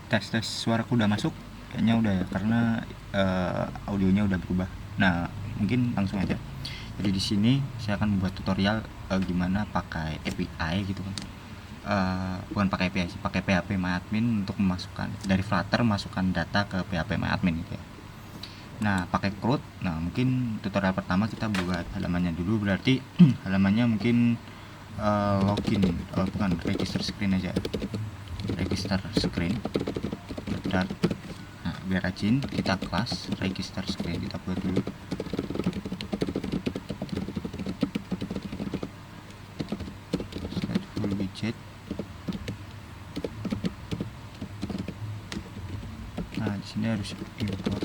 tes suaraku udah masuk, kayaknya udah ya, karena audionya udah berubah. Nah, mungkin langsung aja. Jadi di sini saya akan membuat tutorial gimana pakai API gitu kan. Bukan pakai API sih, pakai PHP MyAdmin untuk memasukkan dari Flutter, masukkan data ke PHP MyAdmin gitu ya. Nah, pakai CRUD. Nah, mungkin tutorial pertama kita buat halamannya dulu, berarti halamannya mungkin login, bukan, register screen aja. Register screen. Start. Nah, biar rajin, kita kelas register screen kita buat dulu. Full widget. Nah, di sini harus import.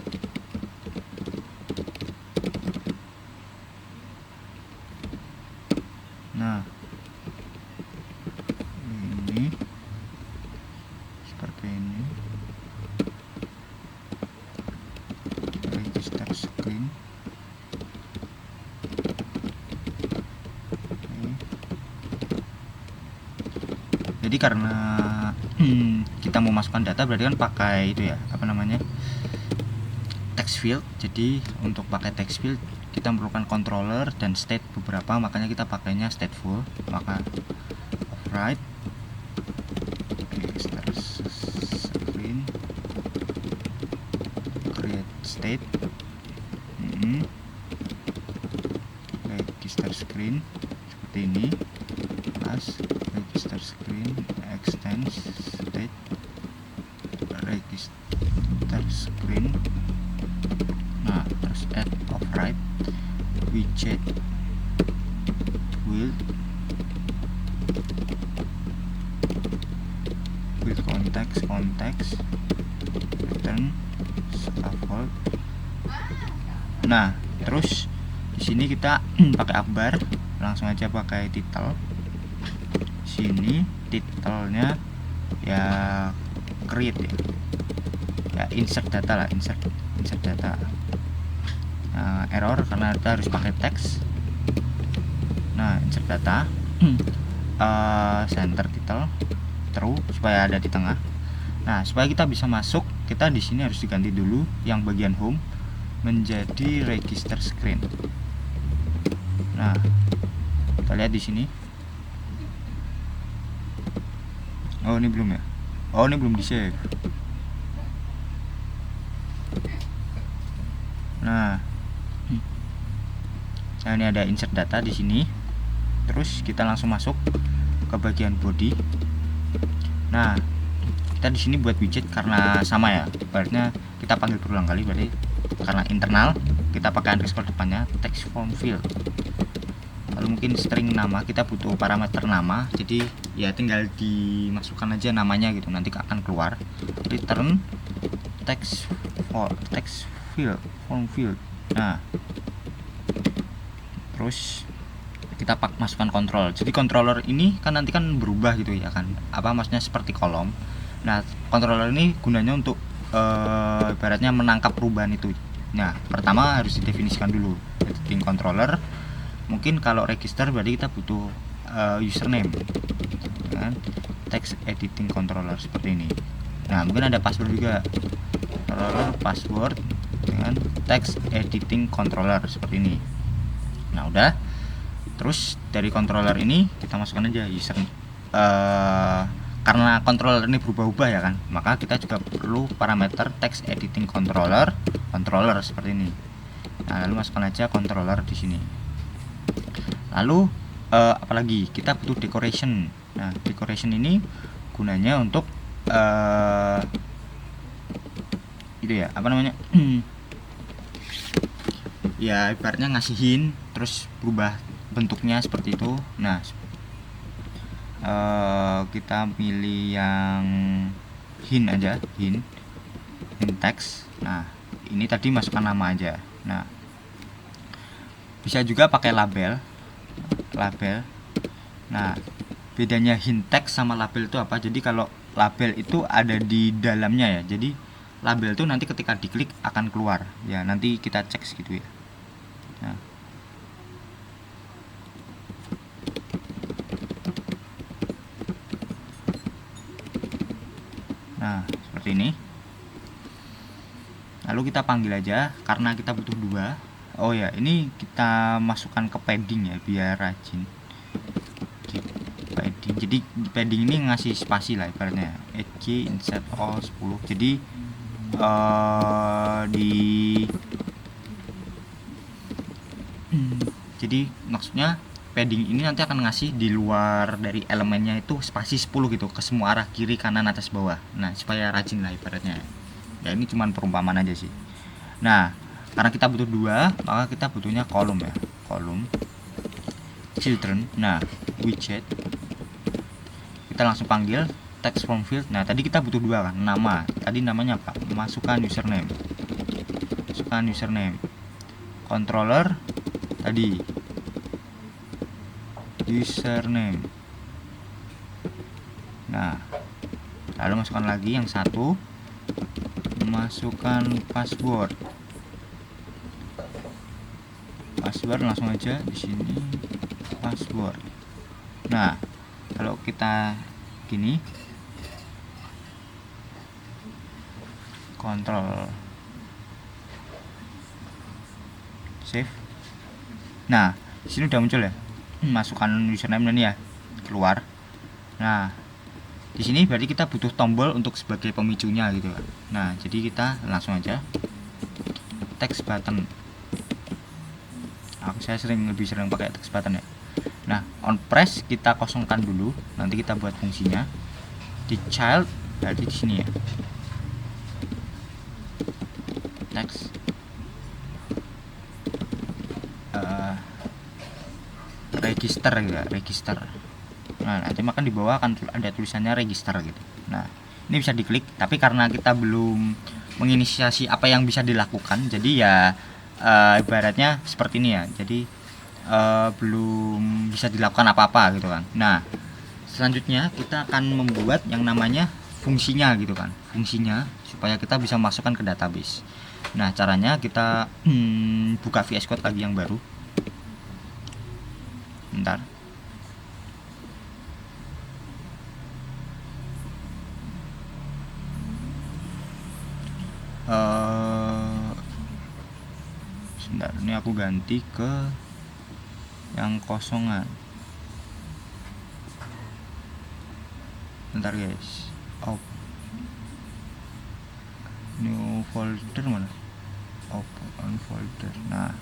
Nah, ini seperti ini. Register screen. Jadi karena kita mau masukkan data, berarti kan pakai itu ya, apa namanya, text field. Jadi untuk pakai text field kita memerlukan controller dan state beberapa, makanya kita pakainya stateful. Maka override register screen, create state, register screen seperti ini, plus register screen extend state register screen. Nah, terus add override widget with context return scaffold. Nah, terus di sini kita pakai akbar, langsung aja pakai title. Sini titelnya ya create ya insert data lah, insert data. Nah, error karena kita harus pakai teks. Nah, insert data. Center title true supaya ada di tengah. Nah, supaya kita bisa masuk, kita di sini harus diganti dulu yang bagian home menjadi register screen. Nah, kita lihat di sini. Oh, ini belum ya? Oh, ini belum di save. Nah, ini ada insert data di sini. Terus kita langsung masuk ke bagian body. Nah, kita di sini buat widget karena sama ya. Berarti kita panggil berulang kali, berarti karena internal kita pakai underscore depannya, text form field. Lalu mungkin string nama, kita butuh parameter nama, jadi ya tinggal dimasukkan aja namanya gitu, nanti akan keluar. Return text field, form field. Nah, terus kita masukkan control. Jadi controller ini kan nanti kan berubah gitu ya kan, apa maksudnya seperti kolom. Nah, controller ini gunanya untuk ibaratnya menangkap perubahan itu. Nah, pertama harus didefinisikan dulu editing controller. Mungkin kalau register berarti kita butuh username dengan text editing controller seperti ini. Nah, mungkin ada password juga, controller password dengan text editing controller seperti ini. Nah, udah. Terus dari controller ini kita masukkan aja user. Karena controller ini berubah-ubah ya kan, maka kita juga perlu parameter text editing controller seperti ini. Nah, lalu masukkan aja controller di sini. Lalu apalagi kita butuh decoration. Nah, decoration ini gunanya untuk itu ya, apa namanya, ya ibaratnya ngasihin terus berubah bentuknya seperti itu. Nah, kita pilih yang hint aja, hint text. Nah, ini tadi masukkan nama aja. Nah, bisa juga pakai label. Nah, bedanya hint text sama label itu apa? Jadi kalau label itu ada di dalamnya ya, jadi label itu nanti ketika diklik akan keluar ya, nanti kita cek gitu ya. Nah, seperti ini. Lalu kita panggil aja karena kita butuh 2. Oh ya, ini kita masukkan ke padding ya biar rajin. Padding. Jadi padding ini ngasih spasi lah ibaratnya. Edge insert all 10. Jadi jadi maksudnya padding ini nanti akan ngasih di luar dari elemennya itu spasi 10 gitu ke semua arah, kiri, kanan, atas, bawah. Nah, supaya rajin lah ibaratnya. Ya ini cuman perumpamaan aja sih. Nah, karena kita butuh 2, maka kita butuhnya kolom ya. Kolom children. Nah, widget. Kita langsung panggil text form field. Nah, tadi kita butuh 2 kan, nama. Tadi namanya apa? Masukkan username. Masukkan username. Controller tadi username. Nah, lalu masukkan lagi yang satu, masukkan password. Password langsung aja di sini password. Nah, kalau kita gini kontrol save. Nah, di sini udah muncul ya. Masukkan username ini ya, keluar. Nah, di sini berarti kita butuh tombol untuk sebagai pemicunya gitu. Nah, jadi kita langsung aja text button. Saya lebih sering pakai text button ya. Nah, on press kita kosongkan dulu, nanti kita buat fungsinya. Di child berarti di sini ya. Text register gitu ya, register. Nah, nanti makan di bawah akan ada tulisannya register gitu. Nah, ini bisa diklik, tapi karena kita belum menginisiasi apa yang bisa dilakukan, jadi ya ibaratnya seperti ini ya. Jadi belum bisa dilakukan apa-apa gitu kan. Nah, selanjutnya kita akan membuat yang namanya fungsinya gitu kan. Fungsinya supaya kita bisa masukkan ke database. Nah, caranya kita buka VS Code lagi yang baru. Bentar. Sebentar, ini aku ganti ke yang kosongan. Bentar guys. New folder mana? Open folder. Nah,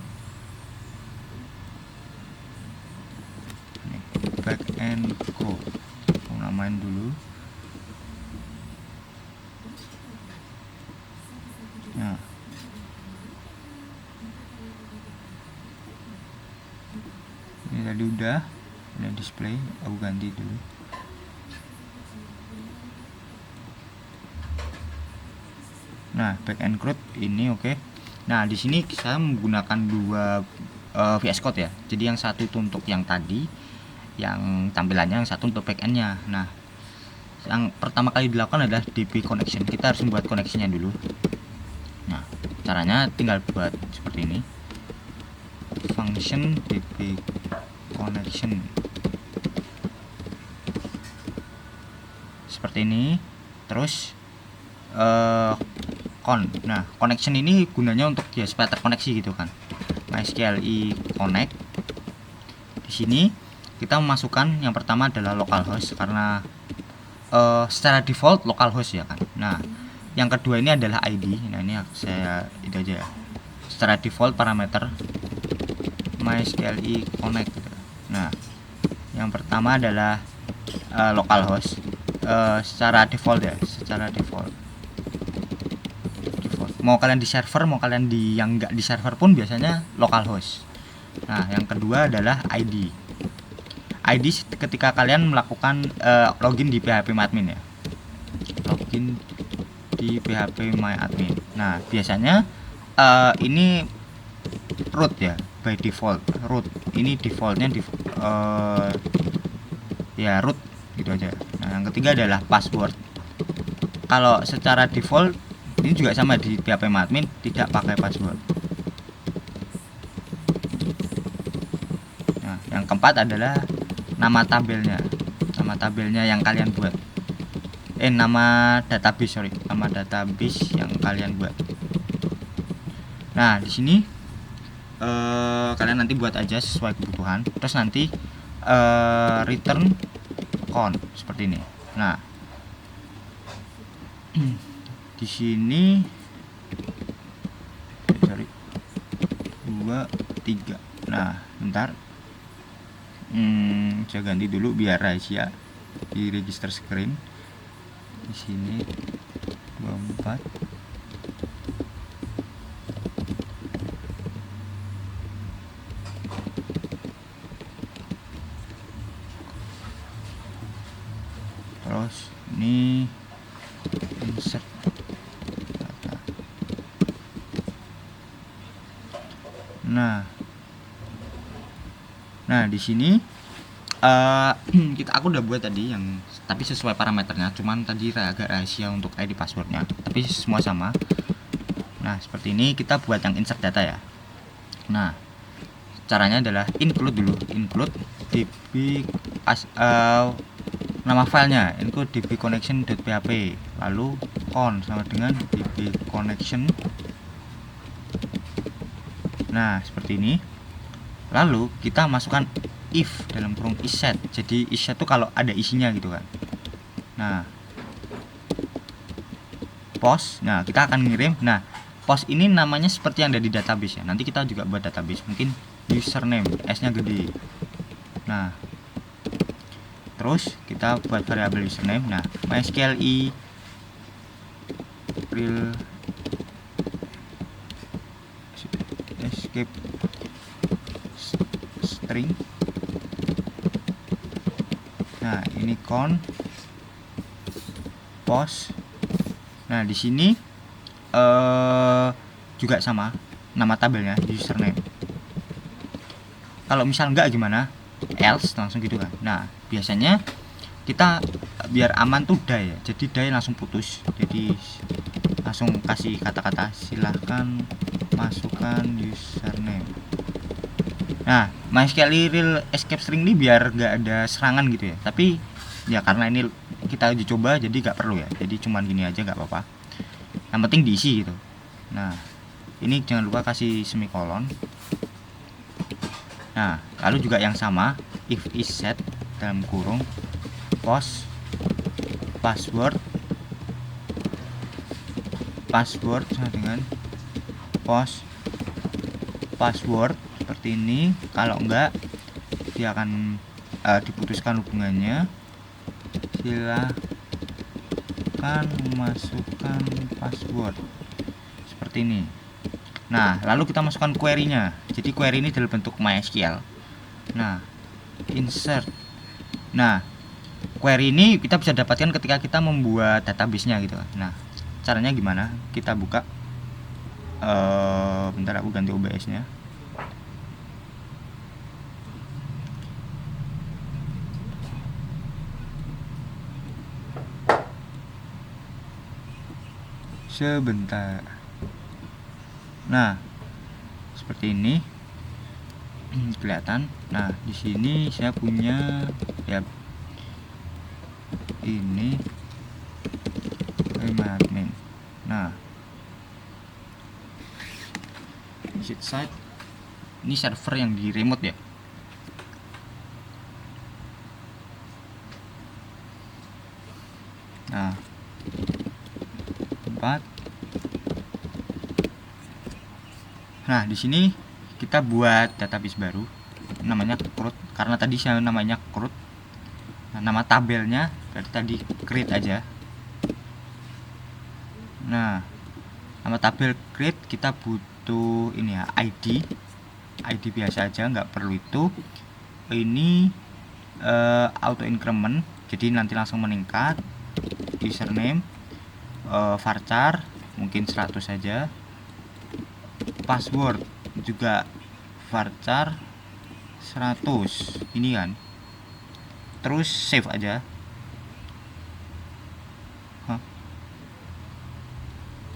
ini backend code. Aku namain dulu. Nah, ini tadi udah display. Aku ganti dulu. Nah, backend code ini oke. Nah, di sini saya menggunakan 2 VS Code ya. Jadi yang satu itu untuk yang tadi, yang tampilannya, yang satu untuk backendnya. Nah, yang pertama kali dilakukan adalah DB connection. Kita harus membuat koneksinya dulu. Nah, caranya tinggal buat seperti ini. Function DB connection. Seperti ini. Terus nah, connection ini gunanya untuk ya supaya terkoneksi gitu kan. MySQL connect. Di sini kita memasukkan yang pertama adalah localhost karena secara default localhost ya kan. Nah, yang kedua ini adalah ID. Nah, ini saya itu aja ya. Secara default parameter MySQL connect gitu. Nah, yang pertama adalah localhost secara default ya, secara default. Mau kalian di server, mau kalian di yang enggak di server pun biasanya localhost. Nah, yang kedua adalah ID. ID ketika kalian melakukan login di phpMyAdmin ya. Login di phpMyAdmin. Nah, biasanya ini root ya, by default root. Ini defaultnya ya root gitu aja. Nah, yang ketiga adalah password. Kalau secara default ini juga sama di phpMyAdmin, tidak pakai password. Nah, yang keempat adalah nama tabelnya. Nama tabelnya yang kalian buat. nama database, sorry, nama database yang kalian buat. Nah, di sini kalian nanti buat aja sesuai kebutuhan, terus nanti return count seperti ini. Nah, di sini sorry 2 3. Nah, bentar, saya ganti dulu biar rahasia di register screen. Di sini 24. Terus ini insert data. Nah, di sini aku udah buat tadi yang tapi sesuai parameternya, cuman tadi agak rahasia untuk ID passwordnya, tapi semua sama. Nah, seperti ini kita buat yang insert data ya. Nah, caranya adalah include dulu, include db nama filenya, include db connection.php, lalu on sama dengan db connection. Nah, seperti ini. Lalu kita masukkan if dalam kurung isset. Jadi isset tuh kalau ada isinya gitu kan. Nah, post. Nah, kita akan ngirim. Nah, post ini namanya seperti yang ada di database ya. Nanti kita juga buat database. Mungkin username, S-nya gede. Nah, terus kita buat variabel username. Nah, MySQL real escape string. Nah, ini count post. Nah, di sini juga sama nama tabelnya username. Kalau misal enggak gimana? Else langsung gitu kan. Nah, biasanya kita biar aman tuh die ya. Jadi die langsung putus. Jadi langsung kasih kata-kata silahkan masukkan username. Nah, MySQL real escape string ini biar nggak ada serangan gitu ya. Tapi ya karena ini kita uji coba jadi nggak perlu ya. Jadi cuman gini aja nggak apa-apa. Yang penting diisi gitu. Nah, ini jangan lupa kasih semikolon. Nah, lalu juga yang sama if is set dalam kurung post password sama dengan post password seperti ini. Kalau enggak dia akan diputuskan hubungannya. Silakan masukkan password seperti ini. Nah, lalu kita masukkan query-nya. Jadi query ini dalam bentuk MySQL. Nah, insert. Nah, query ini kita bisa dapatkan ketika kita membuat database-nya gitu. Nah, caranya gimana? Kita buka. Bentar, aku ganti OBS-nya. Sebentar. Nah, seperti ini kelihatan. Nah, di sini saya punya ya ini admin. Nah, visit site ini server yang di remote ya. Nah, 4. Nah, di sini kita buat database baru namanya CRUD, karena tadi saya namanya CRUD. Nah, nama tabelnya berarti tadi create aja. Nah, nama tabel create kita butuh ini ya, ID biasa aja, nggak perlu itu. Ini auto increment, jadi nanti langsung meningkat. Username varchar mungkin 100 saja. Password juga varchar 100 ini kan. Terus save aja.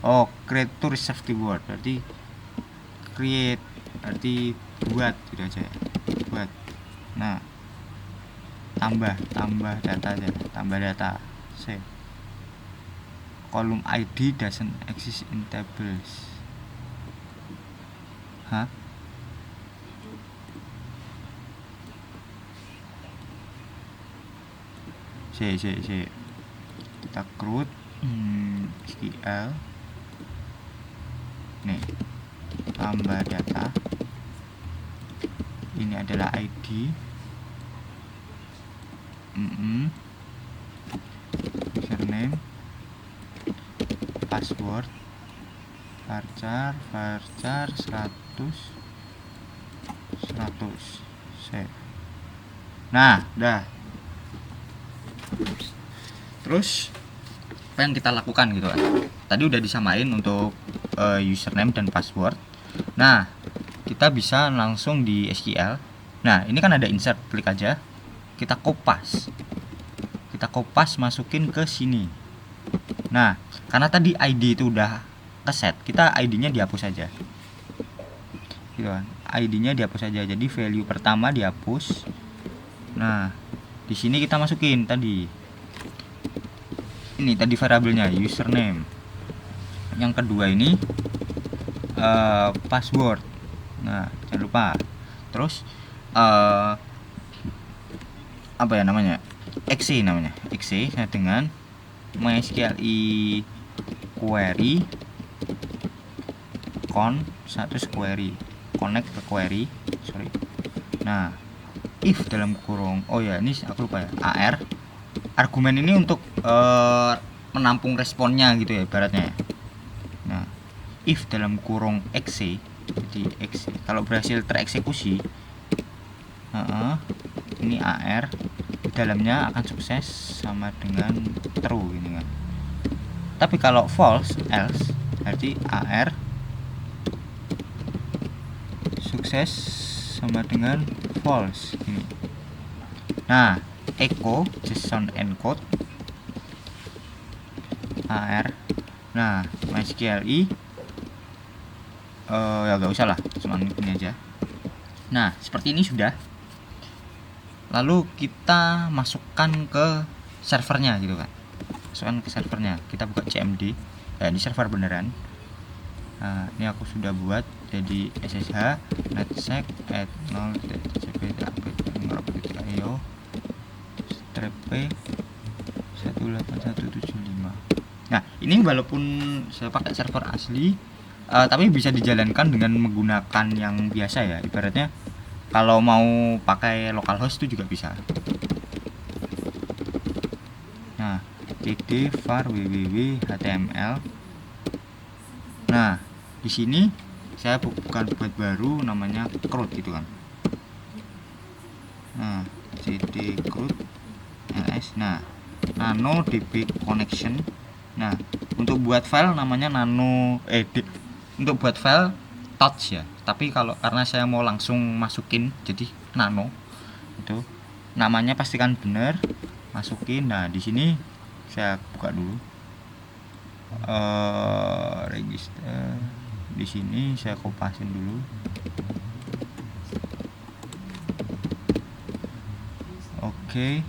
Oh, create to reserve keyword berarti create berarti buat gitu aja ya. Buat. Nah, tambah data aja, tambah data, save. column ID doesn't exist in tables. Hah? Kita create SQL nih, tambah data, ini adalah ID, username, password, varchar 100 save. Nah, udah. Terus apa yang kita lakukan gitu kan? Tadi udah disamain untuk username dan password. Nah, kita bisa langsung di SQL. Nah, ini kan ada insert, klik aja. Kita kopas. Masukin ke sini. Nah, karena tadi ID itu udah keset, kita ID-nya dihapus aja. Gitu kan? ID-nya dihapus aja. Jadi value pertama dihapus. Nah, di sini kita masukin tadi. Ini tadi variabelnya username. Yang kedua ini password. Nah, jangan lupa. Terus apa ya namanya? exe namanya. Exe dengan MySQL query status query, connect ke query, sorry. Nah, if dalam kurung, oh ya ini aku lupa ya, AR argumen ini untuk menampung responnya gitu ya ibaratnya. Nah, if dalam kurung exe, jadi exe kalau berhasil tereksekusi, ini AR di dalamnya akan sukses sama dengan true gini kan. Tapi kalau false, else, berarti AR sukses sama dengan false ini. Nah, echo JSON encode AR. Nah, MySQL ya gak usah lah, cuma ini aja. Nah, seperti ini sudah. Lalu kita masukkan ke servernya gitu kan. Kita buka CMD. Ya, ini server beneran. Nah, ini aku sudah buat jadi SSH netsec at 0.cp.update.io strp 18175. Nah, ini walaupun saya pakai server asli, tapi bisa dijalankan dengan menggunakan yang biasa ya. Ibaratnya kalau mau pakai localhost itu juga bisa. Nah, cd var www html. Nah, di sini saya bukan buat baru, namanya CRUD gitu kan. Nah, cd CRUD ls. Nah, nano db connection. Nah, untuk buat file namanya untuk buat file touch ya. Tapi karena saya mau langsung masukin jadi nano itu namanya pastikan benar, masukin. Nah, di sini saya buka dulu register. Di sini saya kopasin dulu. Oke.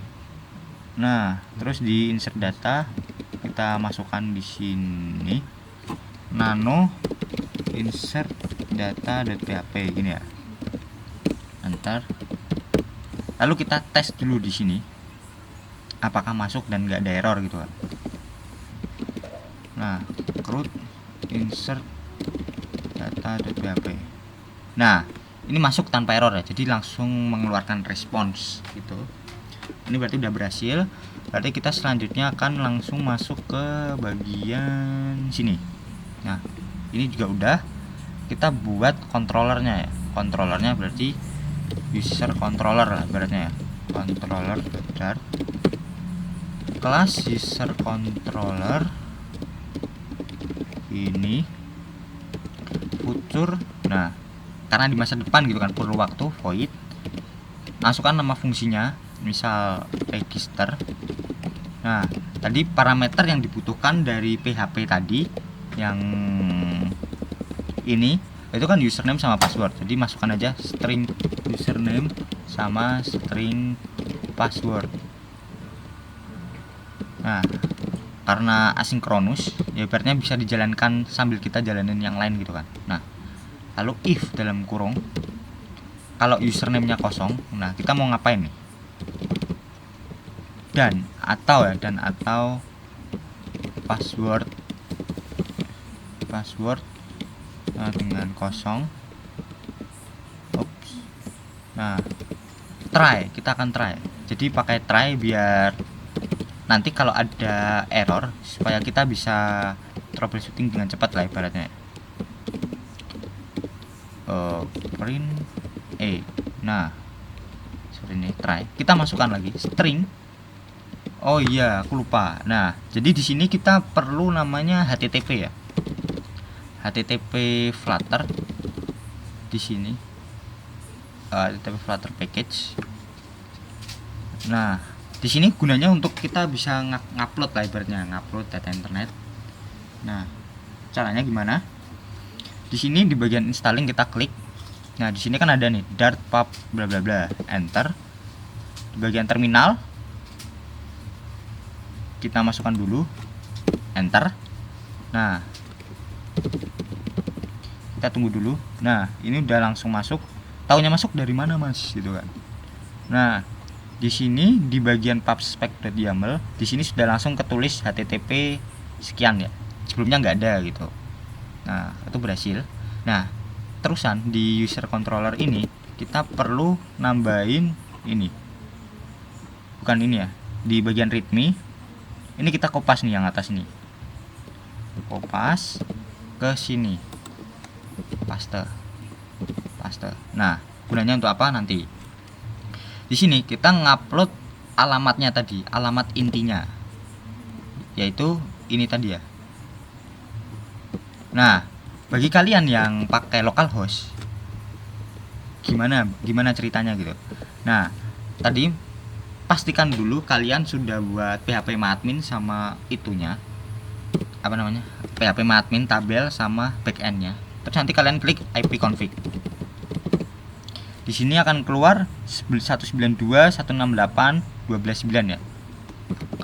Nah, terus di insert data kita masukkan di sini nano insert data.php gini ya. Enter. Lalu kita tes dulu di sini apakah masuk dan nggak ada error gitu kan. Nah, CRUD insert data.php. Nah, ini masuk tanpa error ya. Jadi langsung mengeluarkan respons gitu. Ini berarti udah berhasil. Berarti kita selanjutnya akan langsung masuk ke bagian sini. Nah, ini juga udah. Kita buat controllernya ya. Controllernya berarti user controller lah berarti ya. Controller dart kelas user controller ini future. Nah, karena di masa depan gitu kan, perlu waktu void, masukkan nama fungsinya, misal register. Nah, tadi parameter yang dibutuhkan dari PHP tadi yang ini itu kan username sama password. Jadi masukkan aja string username sama string password. Nah, karena asinkronus ya, ibaratnya bisa dijalankan sambil kita jalanin yang lain gitu kan. Nah, lalu if dalam kurung kalau username-nya kosong, nah kita mau ngapain nih? Dan atau password dengan kosong. Oops. Nah, kita akan try. Jadi pakai try biar nanti kalau ada error supaya kita bisa troubleshooting dengan cepat lah ibaratnya. Print nah seperti ini, try. Kita masukkan lagi string. Oh iya, aku lupa. Nah, jadi di sini kita perlu namanya HTTP ya. HTTP Flutter di sini. HTTP Flutter package. Nah, di sini gunanya untuk kita bisa ngupload lah ibaratnya, ngupload data internet. Nah, caranya gimana? Di sini di bagian installing kita klik. Nah, di sini kan ada nih dart pub bla bla bla, enter. Di bagian terminal kita masukkan dulu, enter. Nah, kita tunggu dulu. Nah, ini udah langsung masuk. Taunya masuk dari mana, Mas? Gitu kan. Nah, di sini di bagian pubspec.yaml, di sini sudah langsung ketulis HTTP sekian ya. Sebelumnya nggak ada gitu. Nah, itu berhasil. Nah, terusan di user controller ini kita perlu nambahin ini. Bukan ini ya. Di bagian readme ini kita kopas nih yang atas nih. Kopas ke sini. Paste. Nah, gunanya untuk apa nanti? Di sini kita ngupload alamatnya tadi, alamat intinya, yaitu ini tadi ya. Nah, bagi kalian yang pakai localhost, gimana ceritanya gitu. Nah, tadi pastikan dulu kalian sudah buat PHP admin sama itunya, apa namanya, PHP admin tabel sama backendnya. Terus nanti kalian klik ipconfig. Di sini akan keluar 192.168.12.9 ya.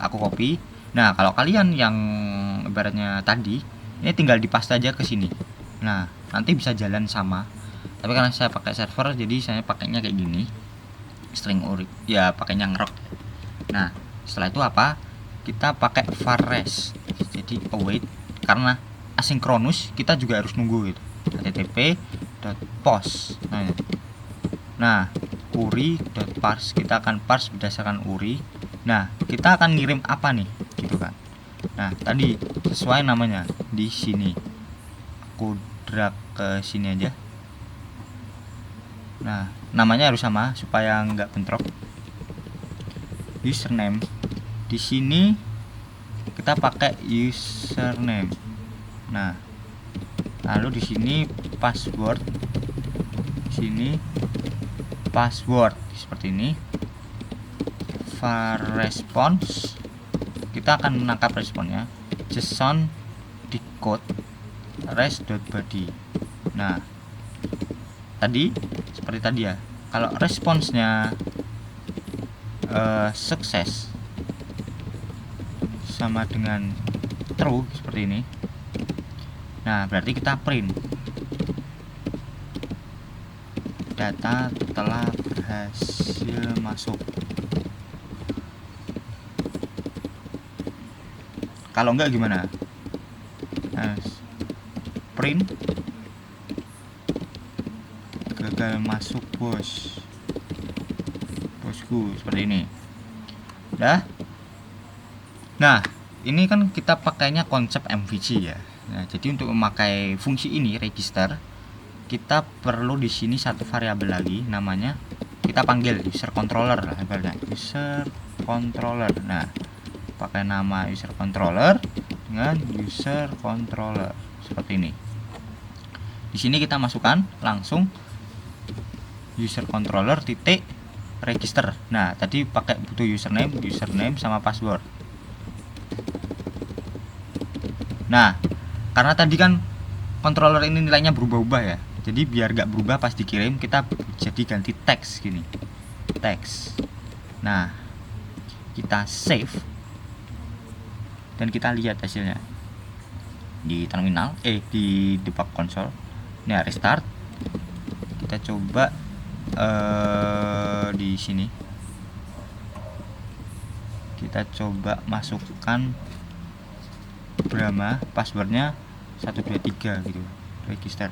Aku copy. Nah, kalau kalian yang ibaratnya tadi, ini tinggal dipaste aja ke sini. Nah, nanti bisa jalan sama. Tapi karena saya pakai server, jadi saya pakainya kayak gini. String uri, ya pakainya ngerok. Nah, setelah itu apa? Kita pakai var res. Jadi await, karena asinkronus kita juga harus nunggu gitu. http.post. Nah, uri.parse, kita akan parse berdasarkan uri. Nah, kita akan ngirim apa nih, gitu kan. Nah, tadi sesuai namanya di sini. Aku drag ke sini aja. Nah, namanya harus sama supaya nggak bentrok. Username. Di sini kita pakai username. Nah, lalu di sini password. Di sini password seperti ini. var response, kita akan menangkap responnya. JSON decode res.body. Nah, tadi seperti tadi ya. Kalau responsnya sukses sama dengan true seperti ini. Nah, berarti kita print data telah berhasil masuk. Kalau enggak gimana? Nah, print gagal masuk bosku, seperti ini. Dah. Nah, ini kan kita pakainya konsep MVC ya. Nah, jadi untuk memakai fungsi ini register, kita perlu di sini satu variabel lagi, namanya kita panggil user controller lah, user controller. Nah, pakai nama user controller dengan user controller seperti ini. Di sini kita masukkan langsung user controller titik register. Nah, tadi pakai butuh username sama password. Nah, karena tadi kan controller ini nilainya berubah-ubah ya. Jadi biar gak berubah pas dikirim, kita jadi ganti teks gini. Teks. Nah, kita save. dan kita lihat hasilnya di terminal di debug console. Ini restart, kita coba di sini kita coba masukkan Brahma, passwordnya 123 gitu, register.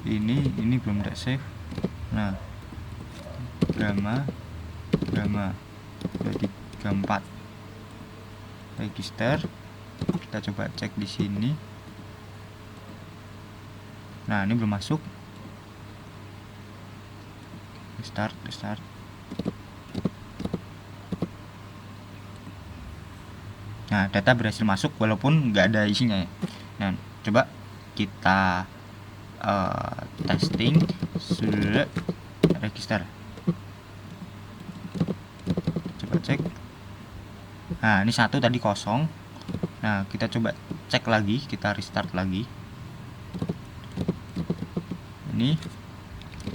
Ini belum ada save. Nah, Brahma 234 register. Kita coba cek di sini. Nah, ini belum masuk. Restart. Nah, data berhasil masuk walaupun nggak ada isinya ya. Nah, coba kita testing sudah register. Coba cek. Nah, ini satu tadi kosong. Nah, kita coba cek lagi, kita restart lagi. Ini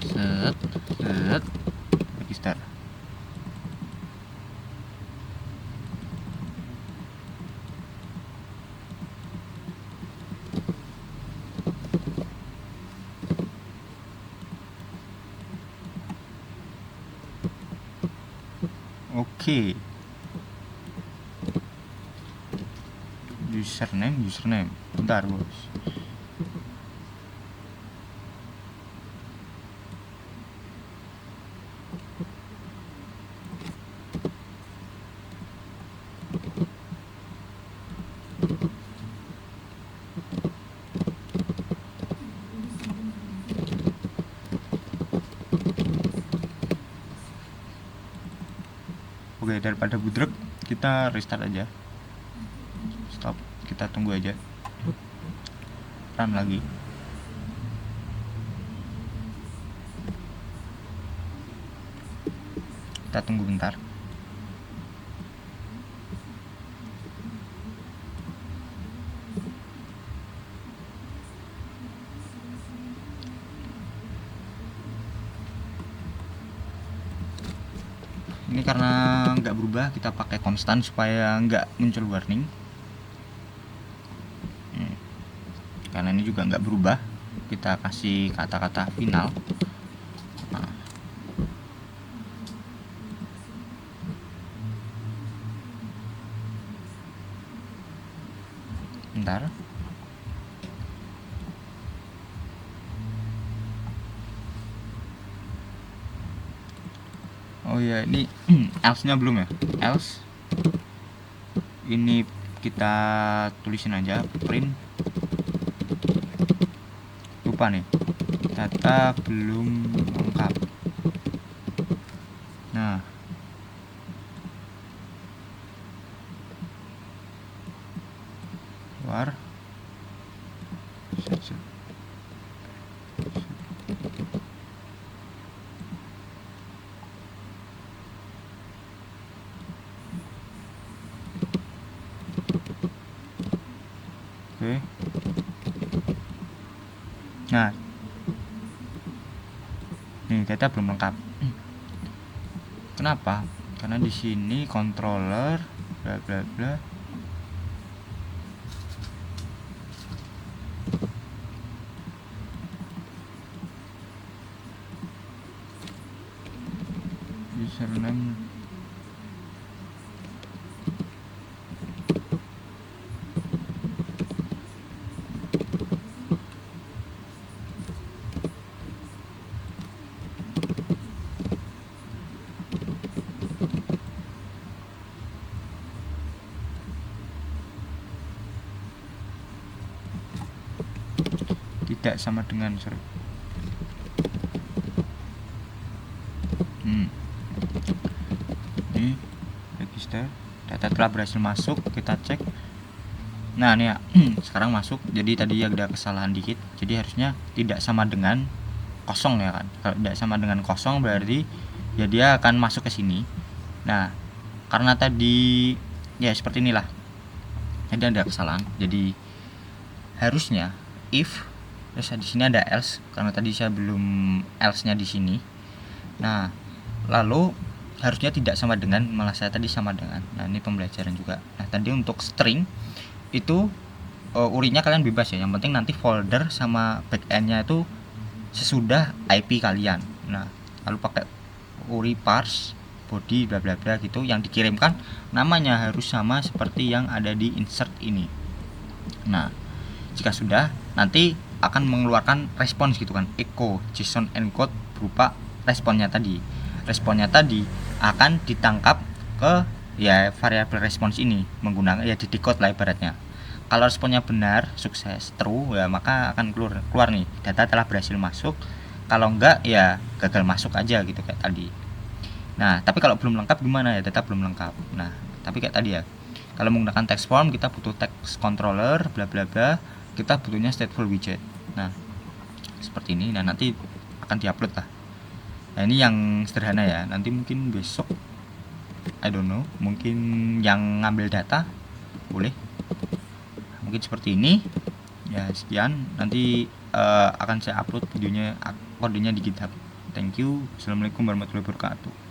set register. Oke. Username. Bentar, Bos. Oke, daripada budrek, kita restart aja. Stop, kita tunggu aja. Run lagi. Kita tunggu bentar. Ini karena nggak berubah, kita pakai konstan supaya nggak muncul warning. Karena ini juga nggak berubah, kita kasih kata-kata final. Nah. Bentar. Oh ya, ini else-nya belum ya? Else. Ini kita tulisin aja print. Lupa nih. Data belum lengkap. Nah. Keluar. Oke. Nah, nih data belum lengkap. Kenapa? Karena di sini controller bla bla bla. Username. Tidak sama dengan ini register, data telah berhasil masuk, kita cek. Nah ini ya, sekarang masuk. Jadi tadi ada kesalahan dikit, jadi harusnya tidak sama dengan kosong ya kan. Kalau tidak sama dengan kosong berarti ya dia akan masuk ke sini. Nah karena tadi ya seperti inilah, jadi ada kesalahan. Jadi harusnya if, terus di sini ada else karena tadi saya belum else-nya di sini. Nah lalu harusnya tidak sama dengan, malah saya tadi sama dengan. Nah ini pembelajaran juga. Nah tadi untuk string itu URI-nya kalian bebas ya, yang penting nanti folder sama backend-nya itu sesudah IP kalian. Nah lalu pakai URI parse body bla bla bla gitu, yang dikirimkan namanya harus sama seperti yang ada di insert ini. Nah jika sudah, nanti akan mengeluarkan respons gitu kan, echo JSON encode berupa responnya tadi. Responnya tadi akan ditangkap ke ya variabel respons ini menggunakan ya di decode lah ibaratnya. Kalau responnya benar, sukses, true, ya maka akan keluar nih data telah berhasil masuk. Kalau enggak ya gagal masuk aja gitu kayak tadi. Nah tapi kalau belum lengkap gimana ya, data belum lengkap. Nah tapi kayak tadi ya, kalau menggunakan text form kita butuh text controller bla bla bla, kita butuhnya stateful widget. Nah seperti ini. Nah nanti akan diupload lah. Nah ini yang sederhana ya, nanti mungkin besok I don't know, mungkin yang ngambil data boleh, mungkin seperti ini ya. Sekian, nanti akan saya upload videonya, kodenya di GitHub. Thank you. Assalamualaikum warahmatullahi wabarakatuh.